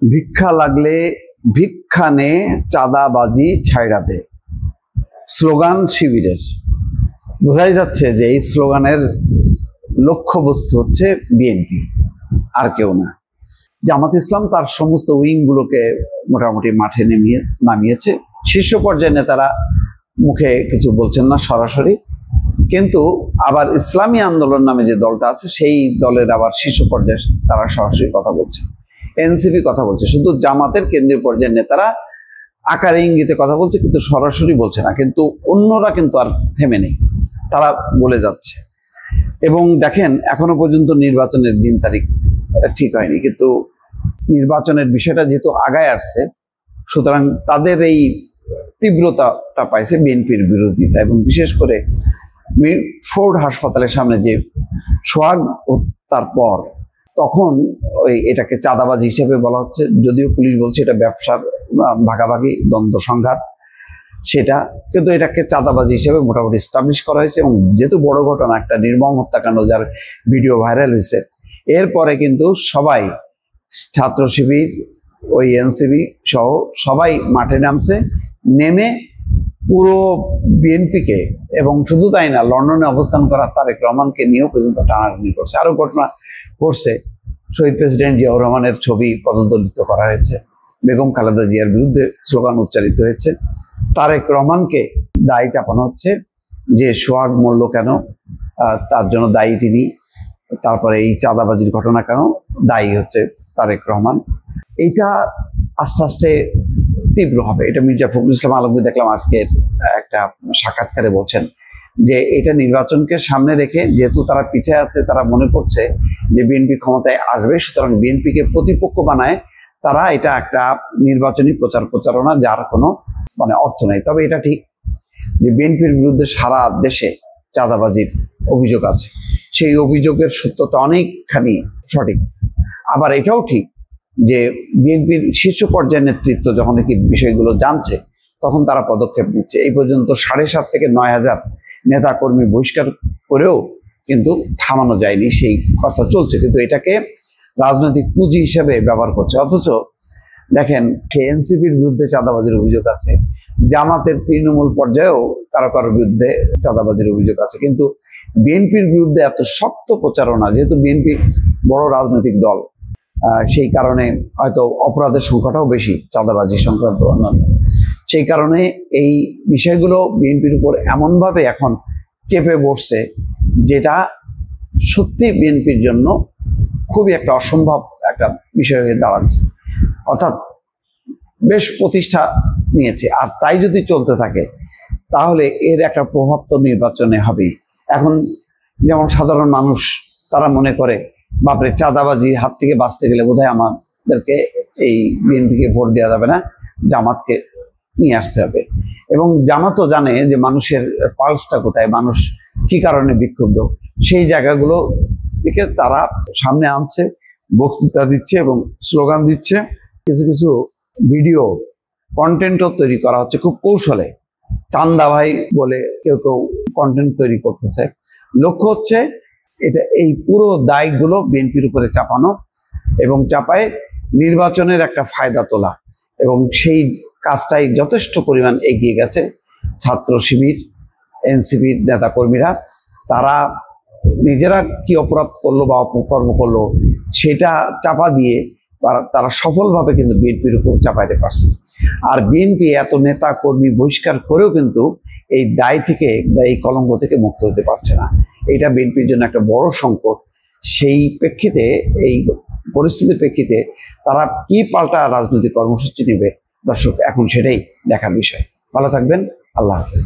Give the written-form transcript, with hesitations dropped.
ভিক্ষা লাগলে ভিক্ষা নে, চাঁদাবাজি ছাইড়া দে, স্লোগান শিবিরের। বোঝাই যাচ্ছে যে এই স্লোগানের লক্ষ্যবস্তু হচ্ছে বিএনপি, আর কেউ না। জামাত ইসলাম তার সমস্ত উইংগুলোকে মোটামুটি মাঠে নামিয়েছে। শীর্ষ পর্যায়ের নেতারা মুখে কিছু বলছেন না সরাসরি, কিন্তু আবার ইসলামী আন্দোলন নামে যে দলটা আছে সেই দলের আবার শীর্ষ পর্যায়ে তারা সরাসরি কথা বলছে, এনসিপি কথা বলছে। শুধু জামাতের কেন্দ্রীয় পর্যায়ের নেতারা আকারে ইঙ্গিতে কথা বলছে, কিন্তু সরাসরি বলছে না। কিন্তু অন্যরা কিন্তু আর থেমে নেই, তারা বলে যাচ্ছে। এবং দেখেন, এখনো পর্যন্ত নির্বাচনের দিন তারিখ ঠিক হয়নি, কিন্তু নির্বাচনের বিষয়টা যেহেতু আগায় আসছে, সুতরাং তাদের এই তীব্রতাটা পাইছে বিএনপির বিরোধিতা। এবং বিশেষ করে ফোর্ড হাসপাতালের সামনে যে সোহাগ হত্যার পর, তখন এটাকে চাঁদাবাজি হিসেবে বলা হচ্ছে, যদিও পুলিশ বলছে এটা ব্যবসার ভাগাভাগি দ্বন্দ্ব সংঘাত সেটা, কিন্তু এটাকে চাঁদাবাজি হিসেবে মোটামুটি এস্টাবলিশ করা হয়েছে। এবং যেহেতু বড় ঘটনা, একটা নির্মম হত্যাকাণ্ড যার ভিডিও ভাইরাল হয়েছে, এরপরে কিন্তু সবাই, ছাত্র শিবির, ওই এনসিবি সহ সবাই মাঠে নামছে। নেমে পুরো বিএনপিকে, এবং শুধু তাই না, লন্ডনে অবস্থান করা তারেক রহমানকে নিয়েও পর্যন্ত টানাটানি করছে। আরো ঘটনা ঘটছে, শহীদ প্রেসিডেন্ট জিয়াউর রহমানের ছবি পদদলিত করা হয়েছে, বেগম খালেদা জিয়ার বিরুদ্ধে স্লোগান উচ্চারিত হয়েছে, তারেক রহমানকে দায়ী চাপানো হচ্ছে যে সোহাগ মূল্য কেন, তার জন্য দায়ী তিনি। তারপরে এই চাঁদাবাজির ঘটনা কেন, দায়ী হচ্ছে তারেক রহমান। এইটা আস্তে আস্তে তীব্র হবে। এটা মির্জা ফখরুল ইসলাম আলমগীর দেখলাম আজকের একটা সাক্ষাৎকারে বলছেন যে এটা নির্বাচনকে সামনে রেখে, যেহেতু তারা পিছিয়ে আছে, তারা মনে করছে যে বিএনপি ক্ষমতায় আসবে, সুতরাং বিএনপিকে প্রতিপক্ষ বানায় তারা এটা একটা নির্বাচনী প্রচারণা, যার কোনো অর্থ নেই। তবে এটা ঠিক যে বিএনপির বিরুদ্ধে সারা দেশে চাঁদাবাজির অভিযোগ আছে, সেই অভিযোগের সত্যতা অনেকখানি সঠিক। আবার এটাও ঠিক যে বিএনপির শীর্ষ পর্যায়ের নেতৃত্ব যখন এই বিষয়গুলো জানছে, তখন তারা পদক্ষেপ নিচ্ছে। এই পর্যন্ত 7,500 থেকে 9,000 নেতা কর্মী বহিষ্কার করেও কিন্তু থামানো যায়নি, সেই কথা চলছে। কিন্তু এটাকে রাজনৈতিক পুঁজি হিসেবে ব্যবহার করছে। অথচ দেখেন, এনসিপির বিরুদ্ধে চাঁদাবাজির অভিযোগ আছে, জামাতের তৃণমূল পর্যায়েও কারো কারোর বিরুদ্ধে চাঁদাবাজির অভিযোগ আছে, কিন্তু বিএনপির বিরুদ্ধে এত শক্ত প্রচারণা, যেহেতু বিএনপি বড় রাজনৈতিক দল, সেই কারণে হয়তো অপরাধের সংখ্যাটাও বেশি চাঁদাবাজি সংক্রান্ত অন্যান্য, সেই কারণে এই বিষয়গুলো বিএনপির উপর এমনভাবে এখন চেপে বসছে, যেটা সত্যি বিএনপির জন্য খুবই একটা অসম্ভব একটা বিষয় হয়ে দাঁড়াচ্ছে। অর্থাৎ বেশ প্রতিষ্ঠা নিয়েছে, আর তাই যদি চলতে থাকে তাহলে এর একটা প্রভাব তো নির্বাচনে হবেই। এখন যেমন সাধারণ মানুষ, তারা মনে করে বাপরে, চাঁদাবাজির হাত থেকে বাঁচতে গেলে বোধহয় আমাদেরকে এই বিএনপিকে ভোট দেওয়া যাবে না, জামাতকে নিয়ে আসতে হবে। এবং জামাতও জানে যে মানুষের পালসটা কোথায়, মানুষ কি কারণে বিক্ষুব্ধ, সেই জায়গাগুলো থেকে তারা সামনে আনছে, বক্তৃতা দিচ্ছে এবং স্লোগান দিচ্ছে। কিছু কিছু ভিডিও কন্টেন্টও তৈরি করা হচ্ছে খুব কৌশলে, চান্দা ভাই বলে কেউ কেউ কন্টেন্ট তৈরি করতেছে। লক্ষ্য হচ্ছে এটা, এই পুরো দায়গুলো বিএনপির উপরে চাপানো এবং চাপায় নির্বাচনের একটা ফায়দা তোলা। এবং সেই কাজটাই যথেষ্ট পরিমাণ এগিয়ে গেছে ছাত্র শিবির, এনসিপির নেতাকর্মীরা। তারা নিজেরা কি অপরাধ করলো বা অপকর্ম করলো সেটা চাপা দিয়ে তারা সফলভাবে কিন্তু বিএনপির উপর চাপাইতে পারছে। আর বিএনপি এত নেতা কর্মী বহিষ্কার করেও কিন্তু এই দায় থেকে বা এই কলঙ্ক থেকে মুক্ত হতে পারছে না। এটা বিএনপির জন্য একটা বড় সংকট। সেই প্রেক্ষিতে, এই পরিস্থিতির প্রেক্ষিতে তারা কি পাল্টা রাজনৈতিক কর্মসূচি নেবে, দর্শক, এখন সেটাই দেখার বিষয়। ভালো থাকবেন, আল্লাহ হাফেজ।